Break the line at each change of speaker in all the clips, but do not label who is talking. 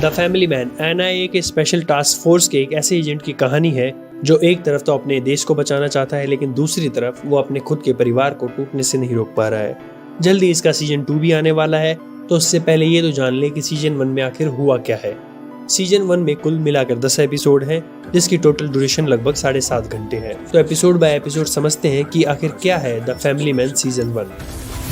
The family man NIA के special task force के एक ऐसे एजेंट की कहानी है जो एक तरफ तो अपने देश को बचाना चाहता है, लेकिन दूसरी तरफ वो अपने खुद के परिवार को टूटने से नहीं रोक पा रहा है। जल्दी इसका सीजन 2 भी आने वाला है, तो उससे पहले ये तो जान ले कि सीजन 1 में आखिर हुआ क्या है। सीजन 1 में कुल मिलाकर 10 एपिसोड हैं, जिसकी टोटल ड्यूरेशन लगभग 7.5 घंटे है। तो एपिसोड बाय एपिसोड समझते हैं कि आखिर क्या है the family man season 1।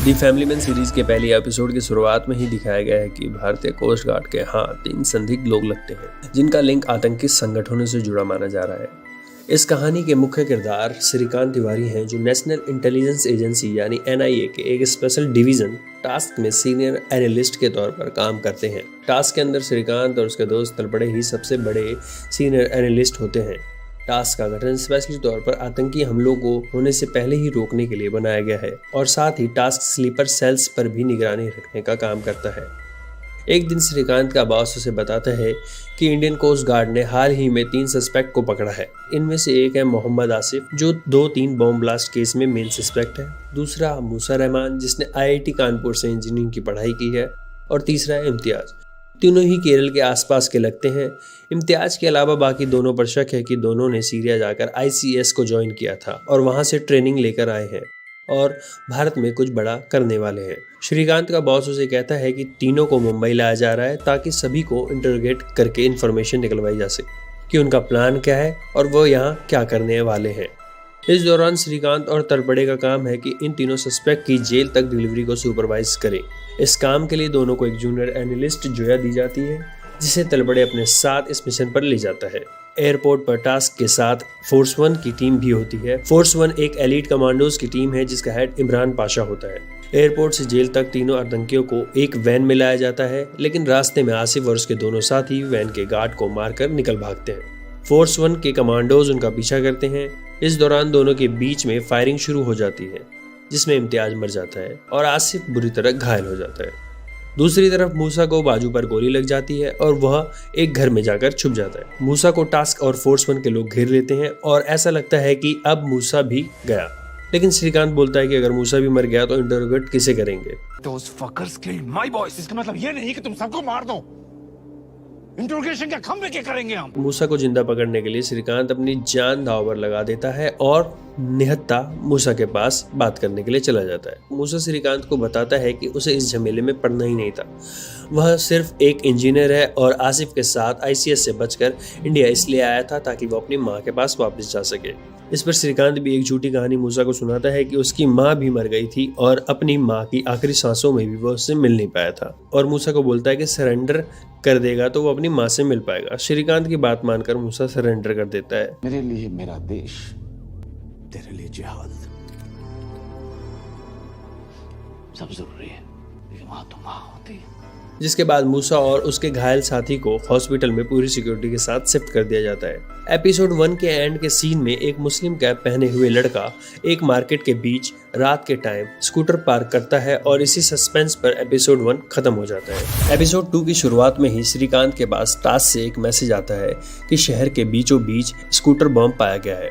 The family man series के पहले एपिसोड की शुरुआत में ही दिखाया गया है कि भारतीय कोस्ट गार्ड के 3 संदिग्ध लोग लगते हैं, जिनका लिंक आतंकी संगठनों से जुड़ा माना जा रहा है। इस कहानी के मुख्य किरदार श्रीकांत तिवारी हैं, जो नेशनल इंटेलिजेंस एजेंसी यानी एनआईए के एक स्पेशल डिवीजन टास्क में सीनियर एनालिस्ट के तौर पर काम करते हैं। टास्क के अंदर श्रीकांत और उसके दोस्त तलपड़े ही सबसे बड़े सीनियर एनालिस्ट होते हैं। टास्क का गठन स्पेशली तौर पर आतंकी हमलों को होने से पहले ही रोकने के लिए बनाया गया है और साथ ही टास्क स्लीपर सेल्स पर भी निगरानी रखने का काम करता है। एक दिन श्रीकांत का बॉस उसे बताता है कि इंडियन कोस्ट गार्ड ने हाल ही में 3 सस्पेक्ट को पकड़ा है। इनमें से एक है मोहम्मद आसिफ, जो 2-3 बॉम्ब ब्लास्ट केस में मेन सस्पेक्ट है। दूसरा मूसा रहमान, जिसने आईआईटी कानपुर से इंजीनियरिंग की पढ़ाई की है, और तीसरा है इम्तियाज। तीनों ही केरल के आसपास के लगते हैं। इम्तियाज के अलावा बाकी दोनों पर शक है कि दोनों ने सीरिया जाकर आईसीएस को ज्वाइन किया था और वहां से ट्रेनिंग लेकर आए हैं और भारत में कुछ बड़ा करने वाले हैं। श्रीकांत का बॉस उसे कहता है कि तीनों को मुंबई लाया जा रहा है ताकि सभी को इंटरोगेट करके इन्फॉर्मेशन निकलवाई जा सके कि उनका प्लान क्या है और वो यहाँ क्या करने वाले हैं। इस दौरान श्रीकांत और तलपड़े का काम है कि इन तीनों सस्पेक्ट की जेल तक डिलीवरी को सुपरवाइज करें। इस काम के लिए दोनों को एक जूनियर एनालिस्ट जोया दी जाती है, जिसे तलपड़े अपने साथ इस मिशन पर ले जाता है। एयरपोर्ट पर टास्क के साथ फोर्स 1 की टीम भी होती है। फोर्स 1 एक एलीट कमांडोज की टीम है, जिसका हेड इमरान पाशा होता है। एयरपोर्ट से जेल तक तीनों आतंकियों को एक वैन में लाया जाता है, लेकिन रास्ते में आसिफ और उसके दोनों साथी वैन के गार्ड को मारकर निकल भागते हैं। फोर्स 1 के कमांडोज उनका पीछा करते हैं। इस दौरान दोनों के बीच में फायरिंग शुरू हो जाती है, जिसमें इम्तियाज मर जाता है और आसिफ बुरी तरह घायल हो जाता है। दूसरी तरफ मूसा को बाजू पर गोली लग जाती है और वह एक घर में जाकर छुप जाता है। मूसा को टास्क और फोर्स 1 के लोग घेर लेते हैं और ऐसा लगता है कि अब मूसा भी गया, लेकिन श्रीकांत बोलता है कि अगर मूसा भी मर गया तो इंटरोगेट किसे करेंगे।
Those fuckers killed my boys. इसका मतलब ये नहीं कि तुम सबको मार दो। इंटरोगेशन क्या खंबे के करेंगे हम।
मूसा को जिंदा पकड़ने के लिए श्रीकांत अपनी जान दांव पर लगा देता है और निहत्था मूसा के पास बात करने के लिए चला जाता है। मूसा श्रीकांत को बताता है कि उसे इस झमेले में पड़ना ही नहीं था। वह सिर्फ एक इंजीनियर है और आसिफ के साथ आईसीएस से बचकर इंडिया इसलिए आया था ताकि वो अपनी माँ के पास वापस जा सके। इस पर श्रीकांत भी एक झूठी कहानी मूसा को सुनाता है कि उसकी माँ भी मर गई थी और अपनी माँ की आखिरी सांसों में भी वो उससे मिल नहीं पाया था, और मूसा को बोलता है कि सरेंडर कर देगा तो वो अपनी माँ से मिल पाएगा। श्रीकांत की बात मानकर मूसा सरेंडर कर देता है।
मेरे लिए मेरा देश, तेरे लिए जिहाद सब जरूरी है, लेकिन वहां तो माँ होती है।
जिसके बाद मूसा और उसके घायल साथी को हॉस्पिटल में पूरी सिक्योरिटी के साथ शिफ्ट कर दिया जाता है। एपिसोड 1 के एंड के सीन में एक मुस्लिम कैप पहने हुए लड़का एक मार्केट के बीच रात के टाइम स्कूटर पार्क करता है और इसी सस्पेंस पर एपिसोड 1 खत्म हो जाता है। एपिसोड 2 की शुरुआत में ही श्रीकांत के पास टास्क से एक मैसेज आता है कि शहर के बीचों बीच स्कूटर बॉम्ब पाया गया है।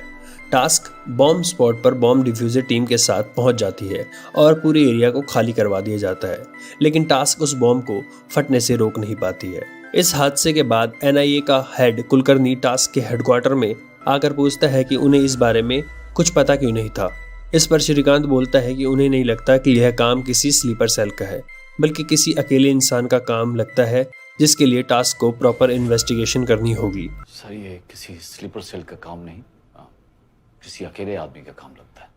टास्क बॉम्ब स्पॉट पर बॉम्ब डिफ्यूजर टीम के साथ पहुंच जाती है और पूरे एरिया को खाली करवा दिया जाता है, लेकिन टास्क उस बॉम्ब को फटने से रोक नहीं पाती है। इस हादसे के बाद एनआईए का हेड कुलकर्णी टास्क के हेडक्वार्टर में आकर पूछता है कि उन्हें इस बारे में कुछ पता क्यों नहीं था। इस पर श्रीकांत बोलता है कि उन्हें नहीं लगता कि यह काम किसी स्लीपर सेल का है, बल्कि किसी अकेले इंसान का काम लगता है, जिसके लिए टास्क को प्रॉपर इन्वेस्टिगेशन करनी होगी।
सर, ये किसी स्लीपर सेल का काम नहीं, किसी अकेले आदमी का काम लगता है,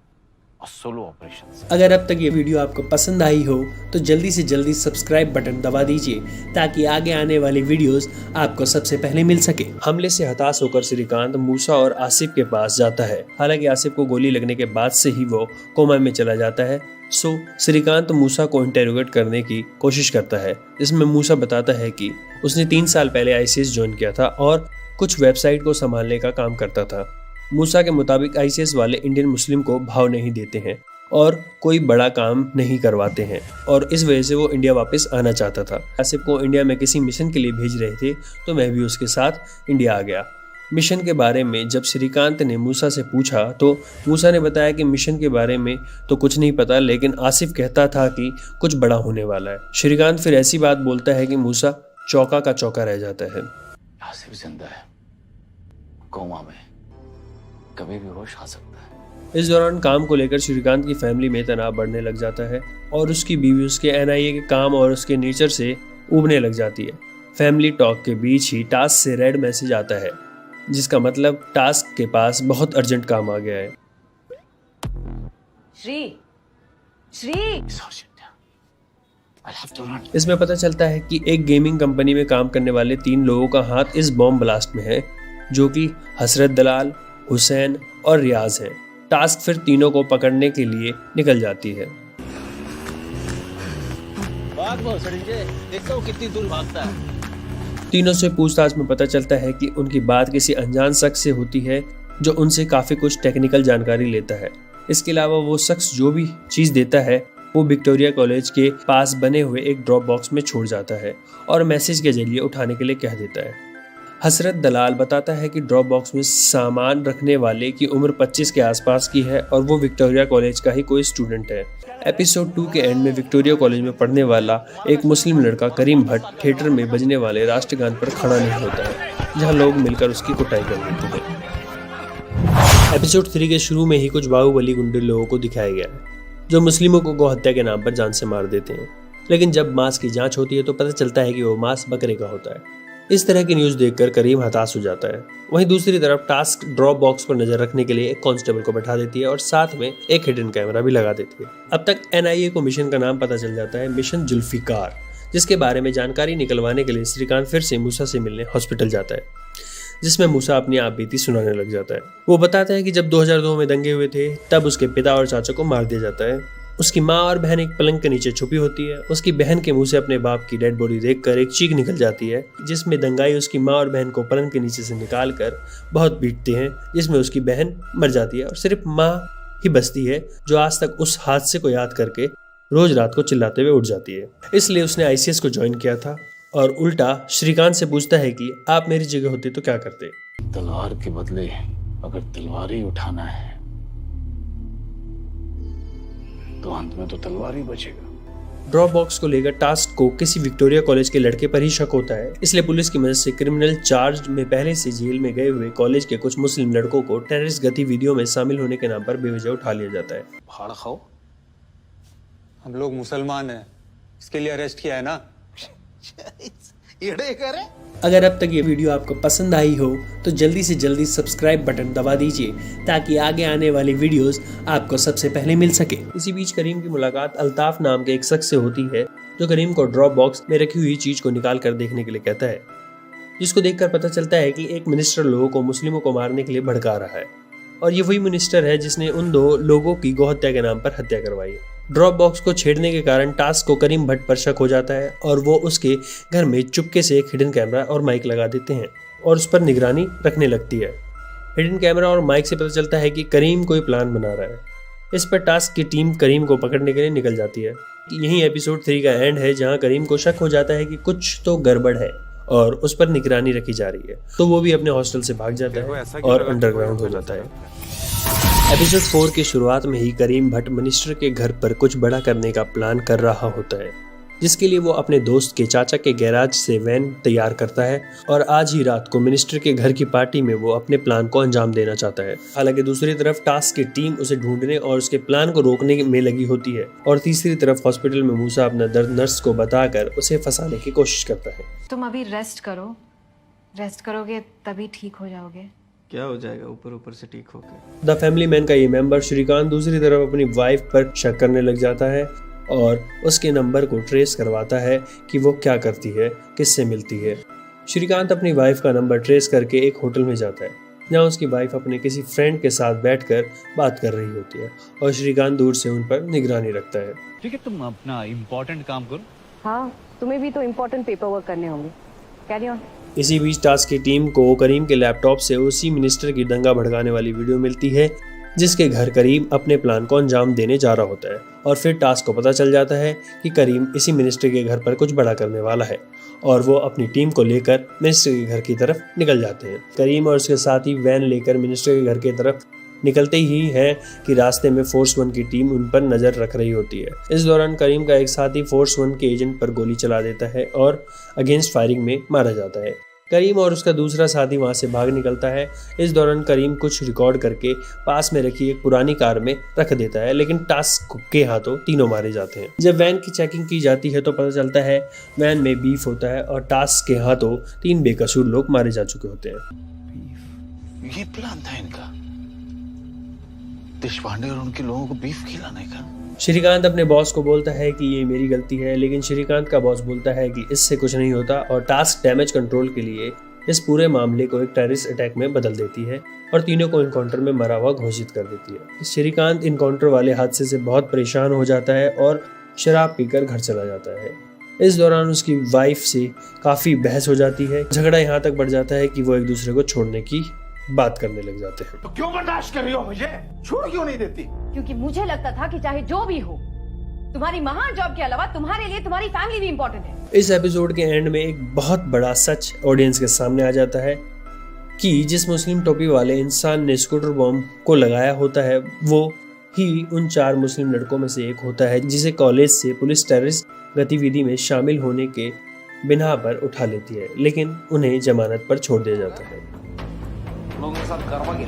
और सोलो ऑपरेशन।
अगर अब तक ये वीडियो आपको पसंद आई हो तो जल्दी से जल्दी सब्सक्राइब बटन दबा दीजिए ताकि आगे आने वाली वीडियोस आपको सबसे पहले मिल सके। हमले से हताश होकर श्रीकांत मूसा और आसिफ के पास जाता है। हालांकि आसिफ को गोली लगने के बाद से ही वो कोमा में चला जाता है। श्रीकांत मूसा को इंटेरोगेट करने की कोशिश करता है, जिसमें मूसा बताता है कि उसने 3 साल पहले आईसीएस ज्वाइन किया था और कुछ वेबसाइट को संभालने का काम करता था। मूसा के मुताबिक आईसीएस वाले इंडियन मुस्लिम को भाव नहीं देते हैं और कोई बड़ा काम नहीं करवाते हैं, और इस वजह से वो इंडिया वापस आना चाहता था। आसिफ को इंडिया में किसी मिशन के लिए भेज रहे थे, तो मैं भी उसके साथ इंडिया आ गया। मिशन के बारे में जब श्रीकांत ने मूसा से पूछा तो मूसा ने बताया कि मिशन के बारे में तो कुछ नहीं पता, लेकिन आसिफ कहता था कि कुछ बड़ा होने वाला है। श्रीकांत फिर ऐसी बात बोलता है कि मूसा चौका का चौका रह जाता है।
आसिफ जिंदा है, कोमा में, कभी भी होश आ सकता है।
इस दौरान काम को लेकर श्रीकांत की फैमिली में तनाव बढ़ने लग जाता है और उसकी बीवी उसके एनआईए के काम और उसके नेचर से ऊबने लग जाती है। फैमिली टॉक के बीच ही टास्क से रेड मैसेज आता है, जिसका मतलब टास्क के पास बहुत अर्जेंट काम आ गया है।
श्री
इसमें पता चलता है कि एक गेमिंग कंपनी में काम करने वाले 3 लोगों का हाथ इस बॉम्ब ब्लास्ट में है, जो कि हसरत दलाल, हुसैन और रियाज है। टास्क फिर तीनों को पकड़ने के लिए निकल जाती है।
देखता हूँ कितनी दूर भागता है।
तीनों से पूछताछ में पता चलता है कि उनकी बात किसी अनजान शख्स से होती है जो उनसे काफी कुछ टेक्निकल जानकारी लेता है। इसके अलावा वो शख्स जो भी चीज देता है वो विक्टोरिया कॉलेज के पास बने हुए एक ड्रॉप बॉक्स में छोड़ जाता है और मैसेज के जरिए उठाने के लिए कह देता है। हसरत दलाल बताता है कि ड्रॉप बॉक्स में सामान रखने वाले की उम्र 25 के आसपास की है और वो विक्टोरिया कॉलेज का ही कोई स्टूडेंट है। एपिसोड 2 के एंड में विक्टोरिया कॉलेज में पढ़ने वाला एक मुस्लिम लड़का करीम भट्ट थिएटर में बजने वाले राष्ट्रगान पर खड़ा नहीं होता है, जहाँ लोग मिलकर उसकी कुटाई कर देते हैं। एपिसोड 3 के शुरू में ही कुछ बाहुबली गुंडे लोगों को दिखाया गया है जो मुस्लिमों को गौहत्या के नाम पर जान से मार देते हैं, लेकिन जब मांस की जांच होती है तो पता चलता है कि वो मांस बकरे का होता है। इस तरह की न्यूज़ देखकर करीम हताश हो जाता है। वहीं दूसरी तरफ टास्क ड्रॉप बॉक्स पर नजर रखने के लिए एक कांस्टेबल को बैठा देती है और साथ में एक हिडन कैमरा भी लगा देती है। अब तक एनआईए को मिशन का नाम पता चल जाता है, मिशन जुल्फिकार, जिसके बारे में जानकारी निकलवाने के लिए श्रीकांत फिर से मूसा से मिलने हॉस्पिटल जाता है, जिसमें मूसा अपनी आप बीती सुनाने लग जाता है। वो बताता है कि जब 2002 में दंगे हुए थे तब उसके पिता और चाचा को मार दिया जाता है। उसकी माँ और बहन एक पलंग के नीचे छुपी होती है। उसकी बहन के मुंह से अपने बाप की डेड बॉडी देखकर एक चीख निकल जाती है, जिसमें दंगाई उसकी माँ और बहन को पलंग के नीचे से निकाल कर बहुत पीटते हैं, जिसमें उसकी बहन मर जाती है और सिर्फ माँ ही बचती है, जो आज तक उस हादसे को याद करके रोज रात को चिल्लाते हुए उठ जाती है। इसलिए उसने आईसीएस को ज्वाइन किया था और उल्टा श्रीकांत से पूछता है कि आप मेरी जगह होते तो क्या करते।
तलवार के बदले अगर तलवार ही उठाना है तो अंत में तो तलवार ही बचेगा।
ड्रॉप बॉक्स को लेकर टास्क को किसी विक्टोरिया कॉलेज के लड़के पर ही शक होता है, इसलिए पुलिस की मदद से क्रिमिनल चार्ज में पहले से जेल में गए हुए कॉलेज के कुछ मुस्लिम लड़कों को टेररिस्ट गतिविधियों में शामिल होने के नाम पर बेवजह उठा लिया जाता है।
फाड़ खाओ,
हम लोग मुसलमान हैं, इसके लिए अरेस्ट किया है ना।
अगर अब तक ये वीडियो आपको पसंद आई हो तो जल्दी से जल्दी सब्सक्राइब बटन दबा दीजिए ताकि आगे आने वाली वीडियोस आपको सबसे पहले मिल सके। इसी बीच करीम की मुलाकात अल्ताफ नाम के एक शख्स से होती है, जो करीम को ड्रॉप बॉक्स में रखी हुई चीज को निकाल कर देखने के लिए कहता है, जिसको देखकर पता चलता है कि एक मिनिस्टर लोगों को मुस्लिमों को मारने के लिए भड़का रहा है और ये वही मिनिस्टर है जिसने उन 2 लोगों की गौहत्या के नाम पर हत्या करवाई है। ड्रॉप बॉक्स को छेड़ने के कारण टास्क को करीम भट्ट पर शक हो जाता है और वो उसके घर में चुपके से एक हिडन कैमरा और माइक लगा देते हैं और उस पर निगरानी रखने लगती है। हिडन कैमरा और माइक से पता चलता है कि करीम कोई प्लान बना रहा है। इस पर टास्क की टीम करीम को पकड़ने के लिए निकल जाती है। यही एपिसोड 3 का एंड है, जहाँ करीम को शक हो जाता है कि कुछ तो गड़बड़ है और उस पर निगरानी रखी जा रही है, तो वो भी अपने हॉस्टल से भाग जाता है और अंडरग्राउंड हो जाता है। एपिसोड 4 की शुरुआत में ही करीम भट्ट मिनिस्टर के घर पर कुछ बड़ा करने का प्लान कर रहा होता है, जिसके लिए वो अपने दोस्त के चाचा के गैराज से वैन तैयार करता है और आज ही रात को मिनिस्टर के घर की पार्टी में वो अपने प्लान को अंजाम देना चाहता है। हालांकि दूसरी तरफ टास्क की टीम उसे ढूंढने और उसके प्लान को रोकने में लगी होती है और तीसरी तरफ हॉस्पिटल में मूसा अपना दर्द नर्स को बताकर उसे फंसाने की कोशिश करता है।
तुम अभी रेस्ट करो, रेस्ट करोगे तभी ठीक हो जाओगे।
क्या हो जाएगा ऊपर ऊपर से ठीक होकर।
द फैमिली मैन का ये मेंबर श्रीकांत दूसरी तरफ अपनी वाइफ पर शक करने लग जाता है और उसके नंबर को ट्रेस करवाता है कि वो क्या करती है, किससे मिलती है। श्रीकांत अपनी वाइफ का नंबर ट्रेस करके एक होटल में जाता है, जहाँ उसकी वाइफ अपने किसी फ्रेंड के साथ बैठकर बात कर रही होती है और श्रीकांत दूर से उन पर निगरानी रखता है।
ठीक है, तुम अपना इम्पोर्टेंट काम करो।
हाँ, तुम्हें भी तो इम्पोर्टेंट पेपर वर्क करने होंगे। Carry on.
इसी बीच टास्क की टीम को करीम के लैपटॉप से उसी मिनिस्टर की दंगा भड़काने वाली वीडियो मिलती है, जिसके घर करीम अपने प्लान को अंजाम देने जा रहा होता है और फिर टास्क को पता चल जाता है कि करीम इसी मिनिस्टर के घर पर कुछ बड़ा करने वाला है और वो अपनी टीम को लेकर मिनिस्टर के घर की तरफ निकल जाते हैं। करीम और उसके साथी वैन लेकर मिनिस्टर के घर की तरफ निकलते ही है कि रास्ते में फोर्स 1 की टीम उन पर नजर रख रही होती है। इस दौरान करीम का एक साथी फोर्स 1 के एजेंट पर गोली चला देता है और अगेंस्ट फायरिंग में मारा जाता है। करीम और उसका दूसरा साथी वहां से भाग निकलता है। इस दौरान करीम कुछ रिकॉर्ड करके पास में रखी एक पुरानी कार में रख देता है, लेकिन टास्क के हाथों तीनों मारे जाते हैं। जब वैन की चेकिंग की जाती है तो पता चलता है वैन में बीफ होता है और टास्क के हाथों 3 बेकसूर लोग मारे जा चुके होते हैं।
ये प्लान था इनका, देशपांडे और उनके लोगों को बीफ खिलाने का।
श्रीकांत अपने बॉस को बोलता है कि ये मेरी गलती है, लेकिन श्रीकांत का बॉस बोलता है कि इससे कुछ नहीं होता और टास्क डैमेज कंट्रोल के लिए इस पूरे मामले को एक टेररिस्ट अटैक में बदल देती है और तीनों को इनकाउंटर में मरा हुआ घोषित कर देती है। श्रीकांत इनकाउंटर वाले हादसे से बहुत परेशान हो जाता है और शराब पीकर घर चला जाता है। इस दौरान उसकी वाइफ से काफी बहस हो जाती है। झगड़ा यहाँ तक बढ़ जाता है कि वो एक दूसरे को छोड़ने की बात करने लग जाते हैं।
तो क्यों बर्दाश्त कर रही हो मुझे? छोड़ क्यों नहीं देती?
क्योंकि मुझे लगता था कि चाहे जो भी हो, तुम्हारी महान जॉब के अलावा तुम्हारे लिए तुम्हारी फैमिली भी इम्पोर्टेंट है।
इस एपिसोड के एंड में एक बहुत बड़ा सच ऑडियंस के सामने आ जाता है कि जिस मुस्लिम टोपी वाले इंसान ने स्कूटर बॉम्ब को लगाया होता है वो ही उन 4 मुस्लिम लड़कों में से एक होता है, जिसे कॉलेज से पुलिस टेररिस्ट गतिविधि में शामिल होने के बिना पर उठा लेती है, लेकिन उन्हें जमानत पर छोड़ दिया जाता है।
लोगों के साथ करवा के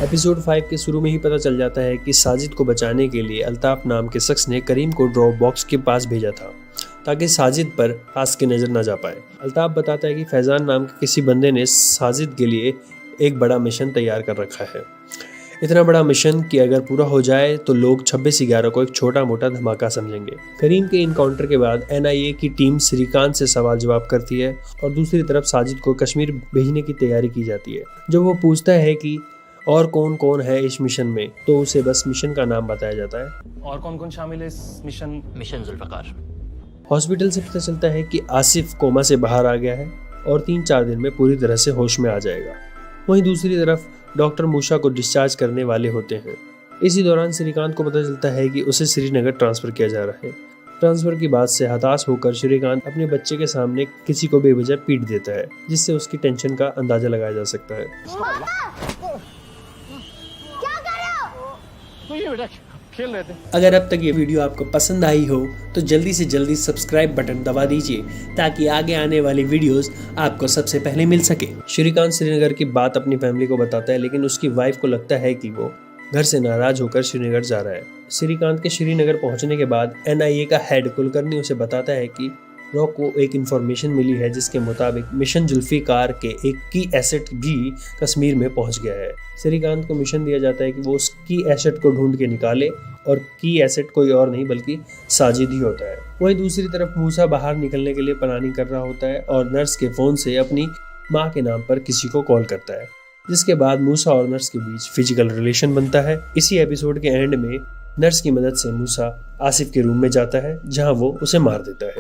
एपिसोड 5 के शुरू में ही पता चल जाता है कि साजिद को बचाने के लिए अल्ताफ नाम के शख्स ने करीम को ड्रॉप बॉक्स के पास भेजा था ताकि साजिद पर टास्क की नज़र न जा पाए। अल्ताफ बताता है कि फैजान नाम के किसी बंदे ने साजिद के लिए एक बड़ा मिशन तैयार कर रखा है। इतना बड़ा मिशन कि अगर पूरा हो जाए तो लोग 26/11 को एक छोटा मोटा धमाका समझेंगे। करीम के इनकाउंटर के बाद NIA की टीम श्रीकांत से सवाल जवाब करती है और दूसरी तरफ साजिद को कश्मीर भेजने की तैयारी की जाती है। जब वो पूछता है कि और कौन कौन है इस मिशन में, तो उसे बस मिशन का नाम बताया जाता है।
और कौन कौन शामिल है इस मिशन जुल्फकार।
हॉस्पिटल से पता चलता है कि आसिफ कोमा से बाहर आ गया है और 3-4 दिन में पूरी तरह से होश में आ जाएगा। वहीं दूसरी तरफ डॉक्टर मूसा को डिस्चार्ज करने वाले होते हैं। इसी दौरान श्रीकांत को पता चलता है कि उसे श्रीनगर ट्रांसफर किया जा रहा है। ट्रांसफर की बात से हताश होकर श्रीकांत अपने बच्चे के सामने किसी को बेवजह पीट देता है, जिससे उसकी टेंशन का अंदाजा लगाया जा सकता है।
खेल रहे थे।
अगर अब तक ये वीडियो आपको पसंद आई हो तो जल्दी से जल्दी सब्सक्राइब बटन दबा दीजिए ताकि आगे आने वाली वीडियोस आपको सबसे पहले मिल सके। श्रीकांत श्रीनगर की बात अपनी फैमिली को बताता है, लेकिन उसकी वाइफ को लगता है कि वो घर से नाराज होकर श्रीनगर जा रहा है। श्रीकांत के श्रीनगर पहुंचने के बाद NIA का हेड कुलकर्णी उसे बताता है कि रॉक को एक इन्फॉर्मेशन मिली है जिसके मुताबिक मिशन जुल्फिकार के एक की एसेट भी कश्मीर में पहुंच गया है। श्रीकांत को मिशन दिया जाता है कि वो उस की एसेट को ढूंढ के निकाले और की एसेट कोई और नहीं बल्कि साजिद ही होता है। वहीं दूसरी तरफ मूसा बाहर निकलने के लिए प्लानिंग कर रहा होता है और नर्स के फोन से अपनी माँ के नाम पर किसी को कॉल करता है, जिसके बाद मूसा और नर्स के बीच फिजिकल रिलेशन बनता है। इसी एपिसोड के एंड में नर्स की मदद से मूसा आसिफ के रूम में जाता है जहां वो उसे मार देता है।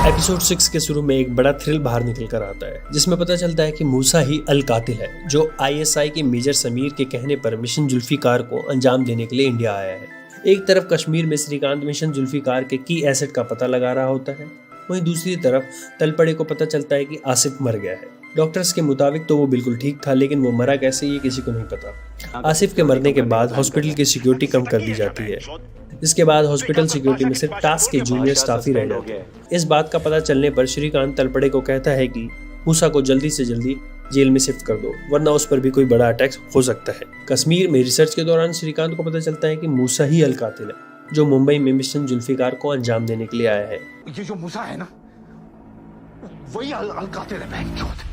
एपिसोड 6 के शुरू में एक बड़ा थ्रिल बाहर निकल कर आता है जिसमें पता चलता है कि मूसा ही अल कातिल है जो ISI के मेजर समीर के कहने पर मिशन जुल्फिकार को अंजाम देने के लिए इंडिया आया है। एक तरफ कश्मीर में श्रीकांत मिशन जुल्फिकार के की एसेट का पता लगा रहा होता है, वहीं दूसरी तरफ तलपड़े को पता चलता है कि आसिफ मर गया है। डॉक्टर्स के मुताबिक तो वो बिल्कुल ठीक था, लेकिन वो मरा कैसे ये किसी को नहीं पता। आसिफ के मरने के बाद हॉस्पिटल की सिक्योरिटी कम कर दी जाती है, जिसके बाद हॉस्पिटल सिक्योरिटी में सिर्फ टास्क के जूनियर स्टाफ ही रह जाते हैं। इस बात का पता चलने पर श्रीकांत तलपड़े को कहता है कि मूसा को जल्दी से जल्दी जेल में शिफ्ट कर दो, वरना उस पर भी कोई बड़ा अटैक हो सकता है। कश्मीर में रिसर्च के दौरान श्रीकांत को पता चलता है कि मूसा ही अल कातिल है जो मुंबई में मिशन जुल्फिकार को अंजाम देने के लिए आया है।
ये जो मूसा है ना, वही अल कातिल है। बहनचोद,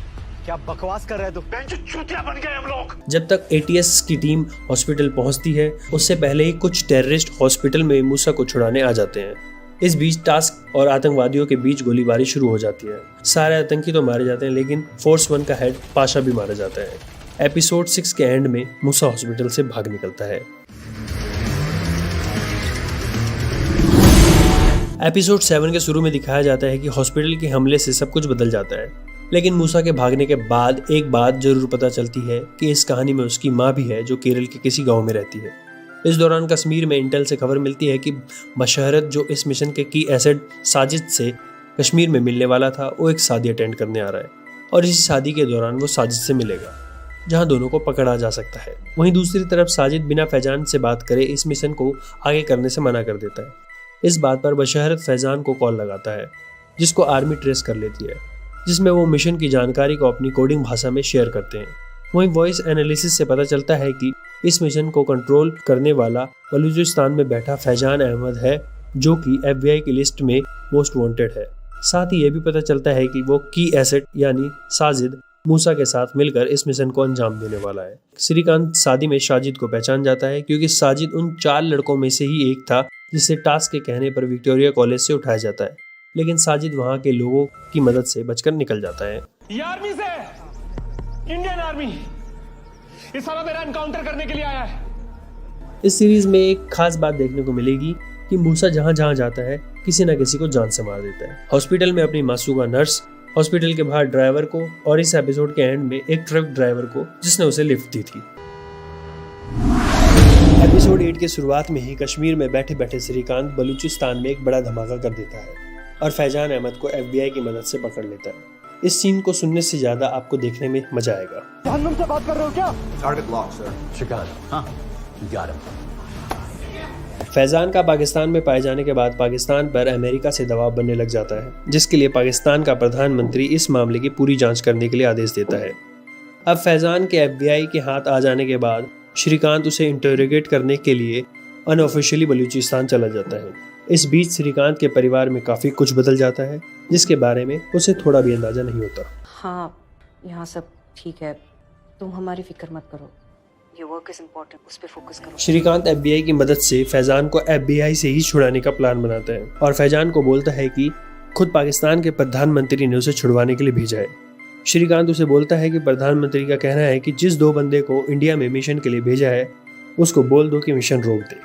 क्या बकवास कर रहे हो?
बहनचोद, चूतिया बन गए हम लोग।
जब तक ATS की टीम हॉस्पिटल पहुंचती है उससे पहले ही कुछ टेररिस्ट हॉस्पिटल में मूसा को छुड़ाने आ जाते हैं। इस बीच टास्क और आतंकवादियों के बीच गोलीबारी शुरू हो जाती है। सारे आतंकी तो मारे जाते हैं, लेकिन फोर्स 1 का हेड पाशा भी मारा जाता है। एपिसोड 6 के एंड में मूसा हॉस्पिटल से भाग निकलता है। एपिसोड 7 के शुरू में दिखाया जाता है कि हॉस्पिटल के हमले से सब कुछ बदल जाता है, लेकिन मूसा के भागने के बाद एक बात जरूर पता चलती है कि इस कहानी में उसकी माँ भी है जो केरल के किसी गांव में रहती है। इस दौरान कश्मीर में इंटेल से खबर मिलती है कि बशहरत जो इस मिशन के की एसेट साजिद से कश्मीर में मिलने वाला था, वो एक शादी अटेंड करने आ रहा है। और इसी शादी के दौरान वो साजिद से मिलेगा, जहां दोनों को पकड़ा जा सकता है। वहीं दूसरी तरफ साजिद बिना फैजान से बात करे इस मिशन को आगे करने से मना कर देता है। इस बात पर बशहरत फैजान को कॉल लगाता है, जिसको आर्मी ट्रेस कर लेती है, जिसमें वो मिशन की जानकारी को अपनी कोडिंग भाषा में शेयर करते हैं। वहीं वॉइस एनालिसिस से पता चलता है कि इस मिशन को कंट्रोल करने वाला बलूचिस्तान में बैठा फैजान अहमद है, जो कि FBI की लिस्ट में मोस्ट वांटेड है। साथ ही ये भी पता चलता है कि वो की एसेट यानी साजिद मूसा के साथ मिलकर इस मिशन को अंजाम देने वाला है। श्रीकांत शादी में साजिद को पहचान जाता है, क्योंकि साजिद उन 4 लड़कों में से ही एक था जिसे टास्क के कहने पर विक्टोरिया कॉलेज से उठाया जाता है, लेकिन साजिद वहां के लोगों की मदद से बचकर निकल जाता है।
ये आर्मी से, इंडियन आर्मी, इस साला मेरा एनकाउंटर करने के लिए आया है।
इस सीरीज में एक खास बात देखने को मिलेगी कि मूसा जहां जहां जाता है किसी न किसी को जान से मार देता है। हॉस्पिटल में अपनी मासूमा नर्स, हॉस्पिटल के बाहर ड्राइवर को, और इस एपिसोड के एंड में एक ट्रक ड्राइवर को जिसने उसे लिफ्ट दी थी। एपिसोड 8 के शुरुआत में ही कश्मीर में बैठे बैठे श्रीकांत बलूचिस्तान में एक बड़ा धमाका कर देता है और फैजान अहमद को FBI की मदद से पकड़ लेता है। इस सीन को सुनने से ज्यादा आपको देखने में मजा आएगा।
जहन्नुम से बात कर रहे हो क्या?
फैजान का पाकिस्तान में पाए जाने के बाद पाकिस्तान पर अमेरिका से दबाव बनने लग जाता है, जिसके लिए पाकिस्तान का प्रधानमंत्री इस मामले की पूरी जांच करने के लिए आदेश देता है। अब फैजान के FBI के हाथ आ जाने के बाद श्रीकांत उसे इंटरोगेट करने के लिए अनऑफिशियली बलूचिस्तान चला जाता है। इस बीच श्रीकांत के परिवार में काफी कुछ बदल जाता है, जिसके बारे में उसे थोड़ा भी अंदाजा नहीं होता।
हाँ, यहाँ सब ठीक है, तुम हमारी फिक्र मत करो, ये वर्क इज इम्पोर्टेंट, उस पर फोकस करो।
श्रीकांत FBI की मदद से फैजान को FBI से ही छुड़ाने का प्लान बनाता है और फैजान को बोलता है कि खुद पाकिस्तान के प्रधानमंत्री ने उसे छुड़वाने के लिए भेजा है। श्रीकांत उसे बोलता है कि प्रधानमंत्री का कहना है कि जिस 2 बंदे को इंडिया में मिशन के लिए भेजा है उसको बोल दो कि मिशन रोक दे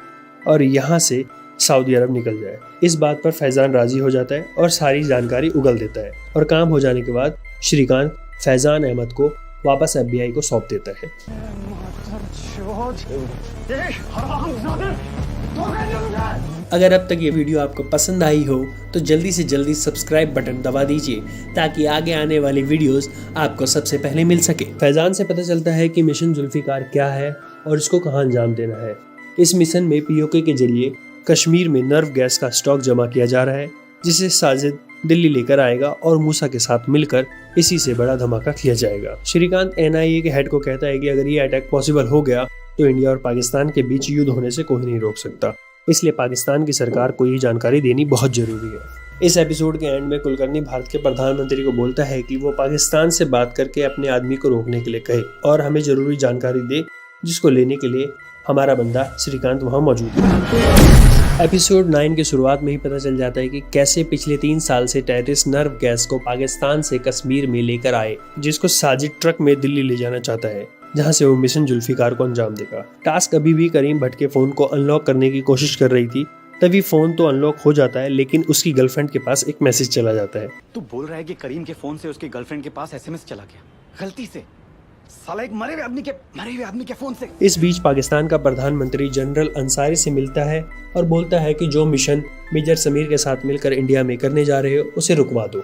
और यहाँ से सऊदी अरब निकल जाए। इस बात पर फैजान राजी हो जाता है और सारी जानकारी उगल देता है और काम हो जाने के बाद श्रीकांत फैजान अहमद को वापस FBI को सौंप देता है। अगर अब तक ये वीडियो आपको पसंद आई हो तो जल्दी से जल्दी सब्सक्राइब बटन दबा दीजिए ताकि आगे आने वाली वीडियोस आपको सबसे पहले मिल सके। फैजान से पता चलता है कि मिशन जुल्फिकार क्या है और इसको कहां अंजाम देना है। इस मिशन में POK के जरिए कश्मीर में नर्व गैस का स्टॉक जमा किया जा रहा है, जिसे साजिद दिल्ली लेकर आएगा और मूसा के साथ मिलकर इसी से बड़ा धमाका किया जाएगा। श्रीकांत NIA के हेड को कहता है कि अगर ये अटैक पॉसिबल हो गया तो इंडिया और पाकिस्तान के बीच युद्ध होने से कोई नहीं रोक सकता, इसलिए पाकिस्तान की सरकार को ये जानकारी देनी बहुत जरूरी है। इस एपिसोड के एंड में कुलकर्णी भारत के प्रधानमंत्री को बोलता है कि वो पाकिस्तान से बात करके अपने आदमी को रोकने के लिए कहे और हमें जरूरी जानकारी दे, जिसको लेने के लिए हमारा बंदा श्रीकांत वहां मौजूद है। एपिसोड 9 की शुरुआत में ही पता चल जाता है कि कैसे पिछले 3 साल से टेररिस्ट नर्व गैस को पाकिस्तान से कश्मीर में लेकर आए, जिसको साजिद ट्रक में दिल्ली ले जाना चाहता है, जहां से वो मिशन जुल्फिकार को अंजाम देगा। टास्क अभी भी करीम भट्ट के फोन को अनलॉक करने की कोशिश कर रही थी, तभी फोन तो अनलॉक हो जाता है, लेकिन उसकी गर्लफ्रेंड के पास एक मैसेज चला जाता है।
तू बोल रहा है कि करीम के फोन से उसकी गर्लफ्रेंड के पास SMS चला गया, गलती से, साला एक मरे हुए आदमी के फोन से।
इस बीच पाकिस्तान का प्रधानमंत्री जनरल अंसारी से मिलता है और बोलता है कि जो मिशन मेजर समीर के साथ मिलकर इंडिया में करने जा रहे हो उसे रुकवा दो।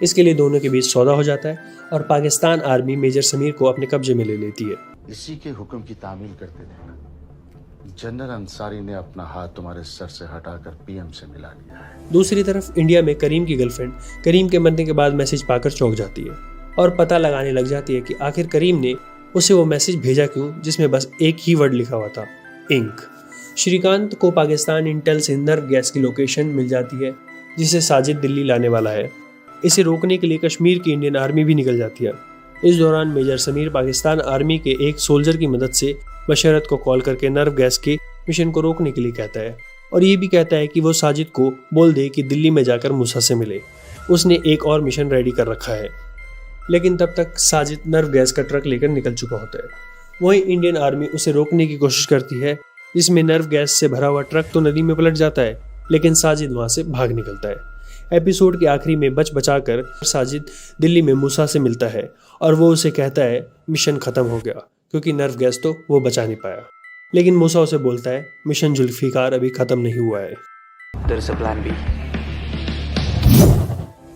इसके लिए दोनों के बीच सौदा हो जाता है और पाकिस्तान आर्मी मेजर समीर को अपने कब्जे में ले लेती है।
इसी के हुक्म की तामील करते रहना। जनरल अंसारी ने अपना हाथ तुम्हारे सर से हटाकर PM से मिला लिया है।
दूसरी तरफ इंडिया में करीम की गर्लफ्रेंड करीम के मरने के बाद मैसेज पाकर चौंक जाती है और पता लगाने लग जाती है कि आखिर करीम ने उसे वो मैसेज भेजा क्यों, जिसमें बस एक ही वर्ड लिखा हुआ था, इंक। श्रीकांत को पाकिस्तान इंटेल से नर्व गैस की लोकेशन मिल जाती है, जिसे साजिद दिल्ली लाने वाला है। इसे रोकने के लिए कश्मीर की इंडियन आर्मी भी निकल जाती है। इस दौरान मेजर समीर पाकिस्तान आर्मी के एक सोल्जर की मदद से बशरत को कॉल करके नर्व गैस के मिशन को रोकने के लिए कहता है और ये भी कहता है कि वो साजिद को बोल दे कि दिल्ली में जाकर मूसा से मिले, उसने एक और मिशन रेडी कर रखा है। लेकिन तब तक साजिद नर्व गैस का ट्रक लेकर निकल चुका होता है। वहीं इंडियन आर्मी उसे रोकने की कोशिश करती है, जिसमें नर्व गैस से भरा हुआ ट्रक तो नदी में पलट जाता है, लेकिन साजिद वहां से भाग निकलता है। एपिसोड के आखिरी में बचाकर साजिद दिल्ली में मूसा से मिलता है और वो उसे कहता है मिशन खत्म हो गया, क्योंकि नर्व गैस तो वो बचा नहीं पाया। लेकिन मूसा उसे बोलता है मिशन जुल्फिकार अभी खत्म नहीं हुआ है।
There is a plan B.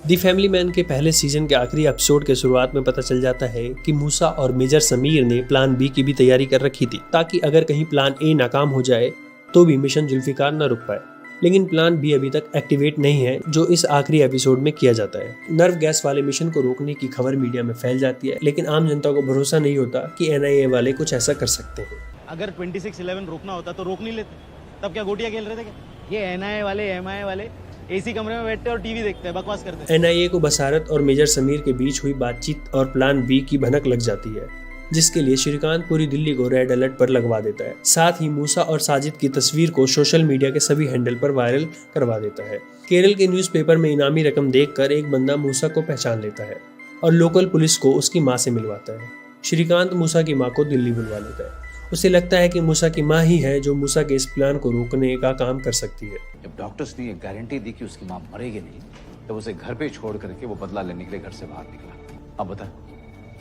The family man के पहले सीजन के आखिरी एपिसोड के शुरुआत में पता चल जाता है कि मूसा और मेजर समीर ने प्लान बी की भी तैयारी कर रखी थी, ताकि अगर कहीं प्लान ए नाकाम हो जाए तो भी मिशन जुल्फिकार न रुक पाए। लेकिन प्लान बी अभी तक एक्टिवेट नहीं है, जो इस आखिरी एपिसोड में किया जाता है। नर्व गैस वाले मिशन को रोकने की खबर मीडिया में फैल जाती है, लेकिन आम जनता को भरोसा नहीं होता कि NIA वाले कुछ ऐसा कर सकते हैं।
अगर 2611 रोकना होता तो रोक नहीं लेते, तब क्या गोटियां खेल रहे थे क्या? ये NIA वाले MIA वाले एसी कमरे में बैठते और टीवी देखते हैं, बकवास करते हैं।
NIA को बसारत और मेजर समीर के बीच हुई बातचीत और प्लान बी की भनक लग जाती है, जिसके लिए श्रीकांत पूरी दिल्ली को रेड अलर्ट पर लगवा देता है। साथ ही मूसा और साजिद की तस्वीर को सोशल मीडिया के सभी हैंडल पर वायरल करवा देता है। केरल के न्यूज़पेपर में इनामी रकम देखकर एक बंदा मूसा को पहचान लेता है और लोकल पुलिस को उसकी मां से मिलवाता है। श्रीकांत मूसा की मां को दिल्ली बुलवा लेता है। उसे लगता है कि मूसा की मां ही है जो मूसा के इस प्लान को रोकने का काम कर सकती है।
जब डॉक्टर्स ने एक गारंटी दी कि उसकी मां मरेगी नहीं, तब उसे घर पे छोड़ करके वो बदला लेने के लिए घर से बाहर निकला। अब बता,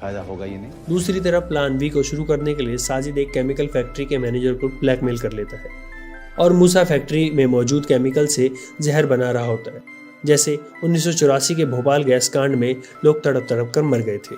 फायदा होगा ये नहीं?
दूसरी तरफ प्लान बी को शुरू करने के लिए साजिद एक केमिकल फैक्ट्री के मैनेजर को ब्लैकमेल कर लेता है और मूसा फैक्ट्री में मौजूद केमिकल से जहर बना रहा होता है, जैसे 1984 के भोपाल गैस कांड में लोग तड़प तड़प कर मर गए थे।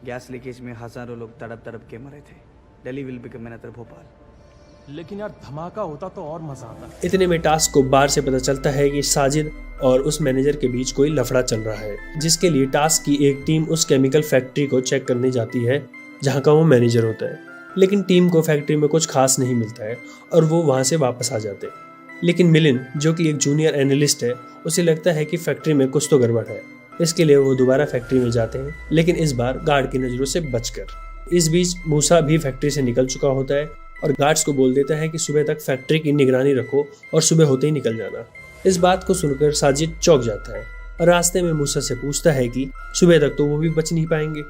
गैस लीकेज में हजारों लोग तड़प तड़प के मरे थे। Delhi will become another Bhopal.
लेकिन यार धमाका होता तो और मजा आता।
इतने में टास्क को बाहर से पता चलता है कि साजिद और उस मैनेजर के बीच कोई लफड़ा चल रहा है, जिसके लिए टास्क की एक टीम उस केमिकल फैक्ट्री को चेक करने जाती है जहां का वो मैनेजर होता है। लेकिन टीम को फैक्ट्री में कुछ खास नहीं मिलता है और वो वहां से वापस आ जाते हैं। लेकिन मिलिंद, जो कि एक जूनियर एनालिस्ट है, उसे लगता है कि फैक्ट्री में कुछ तो गड़बड़ है। इसके लिए वो दोबारा फैक्ट्री में जाते हैं, लेकिन इस बार गार्ड की नजरों से बचकर। इस बीच मूसा भी फैक्ट्री से निकल चुका होता है और गार्ड्स को बोल देता है कि सुबह तक फैक्ट्री की निगरानी रखो और सुबह होते ही निकल जाना। इस बात को सुनकर साजिद चौंक जाता है और रास्ते में मूसा से पूछता है कि सुबह तक तो वो भी बच नहीं पाएंगे,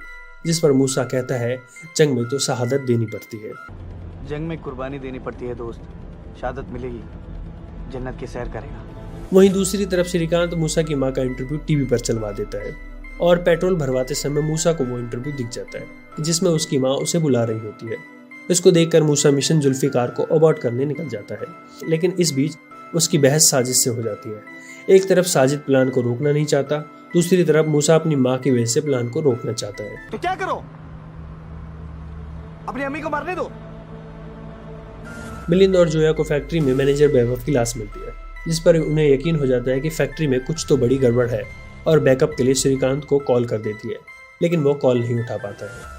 जिस पर मूसा कहता है जंग में तो शहादत देनी पड़ती है।
जंग में कुर्बानी देनी पड़ती है दोस्त, शहादत मिलेगी, जन्नत की सैर करेगा।
वहीं दूसरी तरफ श्रीकांत मूसा की मां का इंटरव्यू टीवी पर चलवा देता है और पेट्रोल भरवाते समय मूसा को वो इंटरव्यू दिख जाता है, जिसमें उसकी मां उसे बुला रही होती है। इसको देखकर मूसा मिशन जुल्फिकार को अबॉर्ट करने निकल जाता है, लेकिन इस बीच उसकी बहस साजिद से हो जाती है। एक तरफ साजिद प्लान को रोकना नहीं चाहता, दूसरी तरफ मूसा अपनी मां की वजह से प्लान को रोकना चाहता है।
तो क्या करो, अपनी अम्मी को मारने दो।
मिलिंद और जोया को फैक्ट्री में मैनेजर वैभव की लाश मिलती है, जिस पर उन्हें यकीन हो जाता है कि फैक्ट्री में कुछ तो बड़ी गड़बड़ है और बैकअप के लिए श्रीकांत को कॉल कर देती है, लेकिन वो कॉल नहीं उठा पाता है।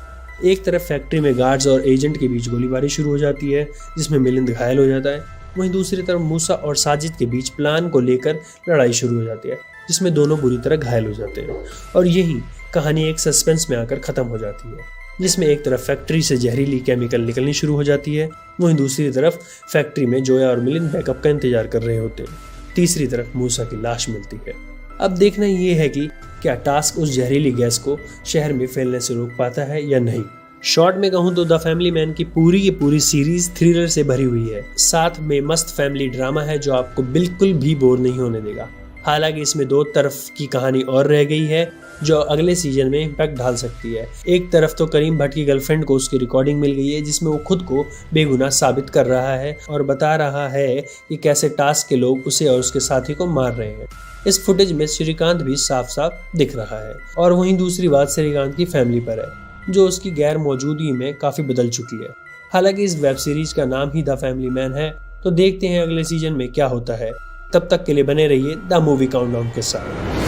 एक तरफ फैक्ट्री में गार्ड्स और एजेंट के बीच गोलीबारी शुरू हो जाती है, जिसमें मिलिंद घायल हो जाता है। वहीं दूसरी तरफ मूसा और साजिद के बीच प्लान को लेकर लड़ाई शुरू हो जाती है, जिसमें दोनों बुरी तरह घायल हो जाते हैं और यही कहानी एक सस्पेंस में आकर खत्म हो जाती है, जिसमें एक तरफ फैक्ट्री से जहरीली केमिकल निकलनी शुरू हो जाती है, वहीं दूसरी तरफ फैक्ट्री में जोया और मिलिंद बैकअप का इंतजार कर रहे होते हैं। तीसरी तरफ मूसा की लाश मिलती है। अब देखना ये है कि क्या टास्क उस जहरीली गैस को शहर में फैलने से रोक पाता है या नहीं। शॉर्ट में कहूँ तो द फैमिली मैन की पूरी सीरीज थ्रिलर से भरी हुई है, साथ में मस्त फैमिली ड्रामा है जो आपको बिल्कुल भी बोर नहीं होने देगा। हालांकि इसमें दो तरफ की कहानी और रह गई है जो अगले सीजन में इम्पैक्ट डाल सकती है। एक तरफ तो करीम भट्ट की गर्लफ्रेंड को उसकी रिकॉर्डिंग मिल गई है, जिसमें वो खुद को बेगुनाह साबित कर रहा है और बता रहा है कि कैसे टास्क के लोग उसे और उसके साथी को मार रहे हैं। इस फुटेज में श्रीकांत भी साफ साफ दिख रहा है। और वहीं दूसरी बात श्रीकांत की फैमिली पर है, जो उसकी गैर मौजूदगी में काफी बदल चुकी है। हालांकि इस वेब सीरीज का नाम ही द फैमिली मैन है, तो देखते हैं अगले सीजन में क्या होता है। तब तक के लिए बने रहिए द मूवी काउंटडाउन के साथ।